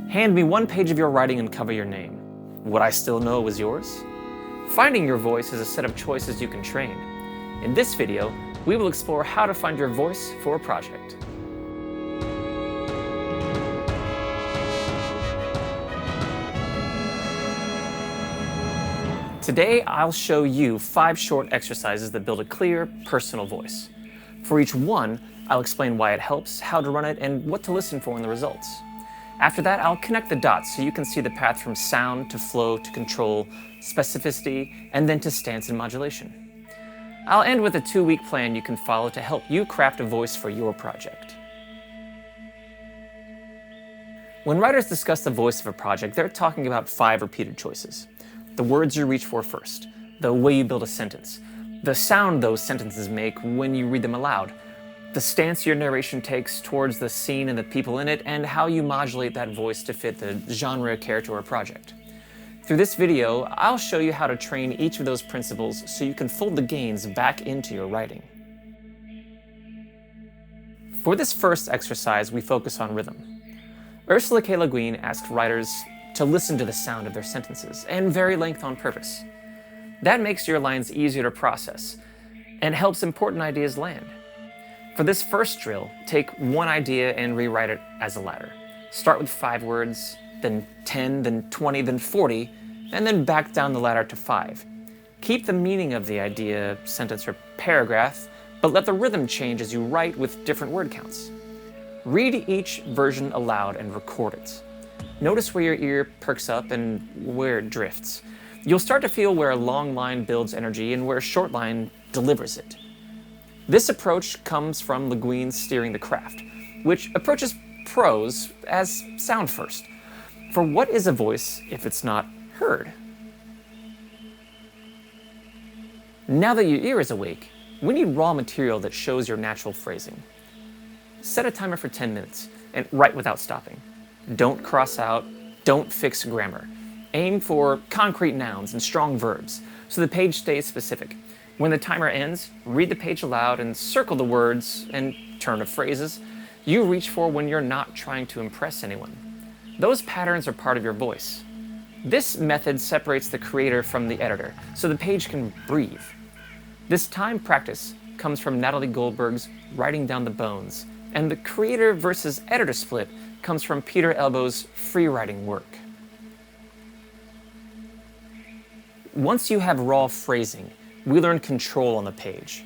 Hand me one page of your writing and cover your name. Would I still know it was yours? Finding your voice is a set of choices you can train. In this video, we will explore how to find your voice for a project. Today, I'll show you 5 short exercises that build a clear, personal voice. For each one, I'll explain why it helps, how to run it, and what to listen for in the results. After that, I'll connect the dots so you can see the path from sound to flow to control, specificity, and then to stance and modulation. I'll end with a 2-week plan you can follow to help you craft a voice for your project. When writers discuss the voice of a project, they're talking about 5 repeated choices. The words you reach for first, the way you build a sentence, the sound those sentences make when you read them aloud, the stance your narration takes towards the scene and the people in it, and how you modulate that voice to fit the genre, character, or project. Through this video, I'll show you how to train each of those principles so you can fold the gains back into your writing. For this first exercise, we focus on rhythm. Ursula K. Le Guin asked writers to listen to the sound of their sentences, and vary length on purpose. That makes your lines easier to process, and helps important ideas land. For this first drill, take one idea and rewrite it as a ladder. Start with 5 words, then 10, then 20, then 40, and then back down the ladder to 5. Keep the meaning of the idea, sentence, or paragraph, but let the rhythm change as you write with different word counts. Read each version aloud and record it. Notice where your ear perks up and where it drifts. You'll start to feel where a long line builds energy and where a short line delivers it. This approach comes from Le Guin's Steering the Craft, which approaches prose as sound first. For what is a voice if it's not heard? Now that your ear is awake, we need raw material that shows your natural phrasing. Set a timer for 10 minutes and write without stopping. Don't cross out, don't fix grammar. Aim for concrete nouns and strong verbs so the page stays specific. When the timer ends, read the page aloud and circle the words and turn of phrases you reach for when you're not trying to impress anyone. Those patterns are part of your voice. This method separates the creator from the editor so the page can breathe. This time practice comes from Natalie Goldberg's Writing Down the Bones, and the creator versus editor split comes from Peter Elbow's free writing work. Once you have raw phrasing, we learn control on the page.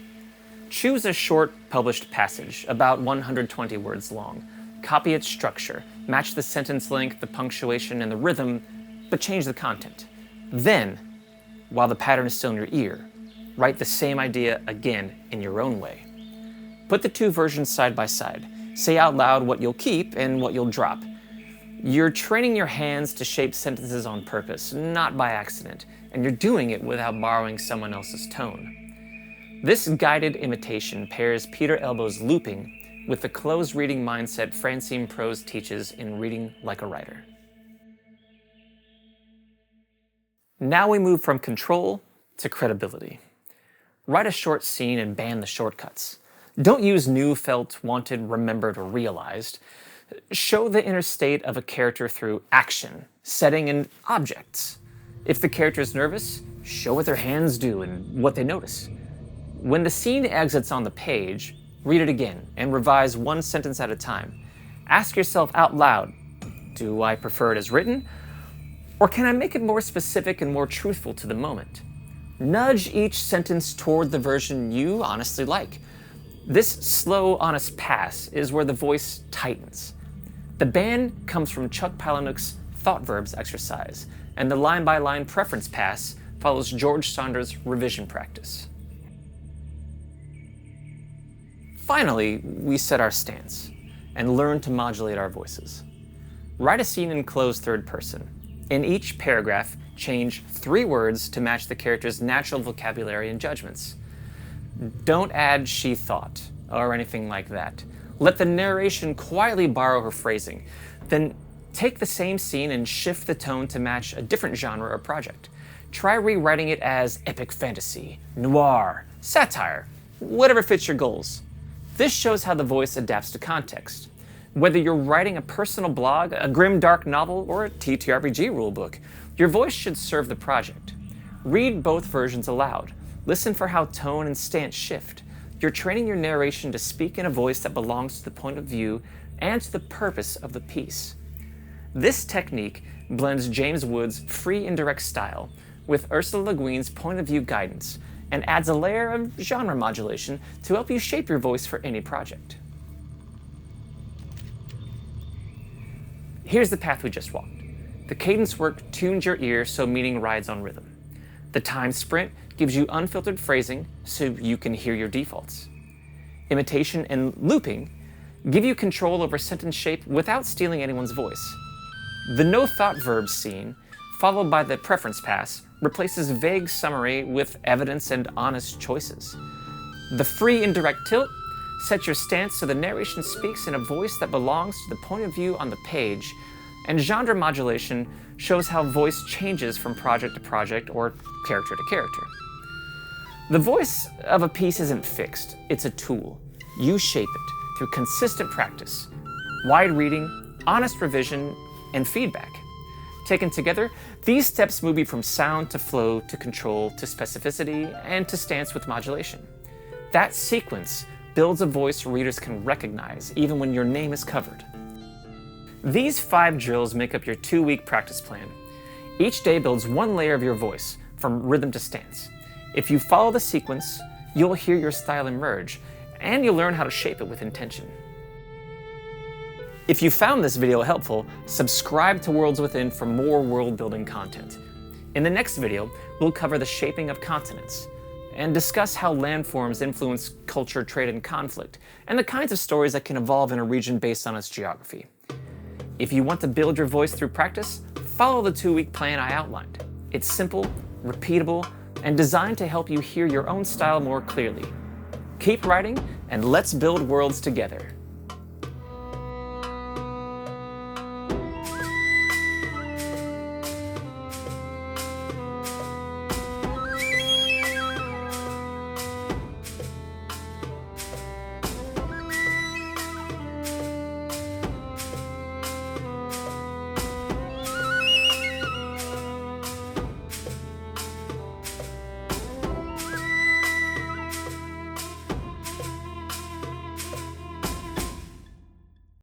Choose a short published passage, about 120 words long. Copy its structure, match the sentence length, the punctuation, and the rhythm, but change the content. Then, while the pattern is still in your ear, write the same idea again in your own way. Put the 2 versions side by side. Say out loud what you'll keep and what you'll drop. You're training your hands to shape sentences on purpose, not by accident, and you're doing it without borrowing someone else's tone. This guided imitation pairs Peter Elbow's looping with the closed reading mindset Francine Prose teaches in Reading Like a Writer. Now we move from control to credibility. Write a short scene and ban the shortcuts. Don't use knew, felt, wanted, remembered, or realized. Show the inner state of a character through action, setting, and objects. If the character is nervous, show what their hands do and what they notice. When the scene exits on the page, read it again and revise one sentence at a time. Ask yourself out loud, do I prefer it as written? Or can I make it more specific and more truthful to the moment? Nudge each sentence toward the version you honestly like. This slow, honest pass is where the voice tightens. The ban comes from ChuckPalahniuk's No-Thought-Verbs exercise, and the line-by-line preference pass follows George Saunders' revision practice. Finally, we set our stance and learn to modulate our voices. Write a scene in closed third person. In each paragraph, change 3 words to match the character's natural vocabulary and judgments. Don't add she thought or anything like that. Let the narration quietly borrow her phrasing. Then take the same scene and shift the tone to match a different genre or project. Try rewriting it as epic fantasy, noir, satire, whatever fits your goals. This shows how the voice adapts to context. Whether you're writing a personal blog, a grim dark novel, or a TTRPG rulebook, your voice should serve the project. Read both versions aloud. Listen for how tone and stance shift. You're training your narration to speak in a voice that belongs to the point of view and to the purpose of the piece. This technique blends JamesWood's free indirect style with Ursula Le Guin's point of view guidance and adds a layer of genre modulation to help you shape your voice for any project. Here's the path we just walked. The cadence work tunes your ear so meaning rides on rhythm. The time sprint gives you unfiltered phrasing so you can hear your defaults. Imitation and looping give you control over sentence shape without stealing anyone's voice. The No-Thought-Verbs scene, followed by the preference pass, replaces vague summary with evidence and honest choices. The free indirect tilt sets your stance so the narration speaks in a voice that belongs to the point of view on the page, and genre modulation shows how voice changes from project to project or character to character. The voice of a piece isn't fixed, it's a tool. You shape it through consistent practice, wide reading, honest revision, and feedback. Taken together, these steps move you from sound to flow to control to specificity and to stance with modulation. That sequence builds a voice readers can recognize even when your name is covered. These 5 drills make up your 2-week practice plan. Each day builds one layer of your voice, from rhythm to stance. If you follow the sequence, you'll hear your style emerge, and you'll learn how to shape it with intention. If you found this video helpful, subscribe to Worlds Within for more world-building content. In the next video, we'll cover the shaping of continents, and discuss how landforms influence culture, trade, and conflict, and the kinds of stories that can evolve in a region based on its geography. If you want to build your voice through practice, follow the 2-week plan I outlined. It's simple, repeatable, and designed to help you hear your own style more clearly. Keep writing, and let's build worlds together.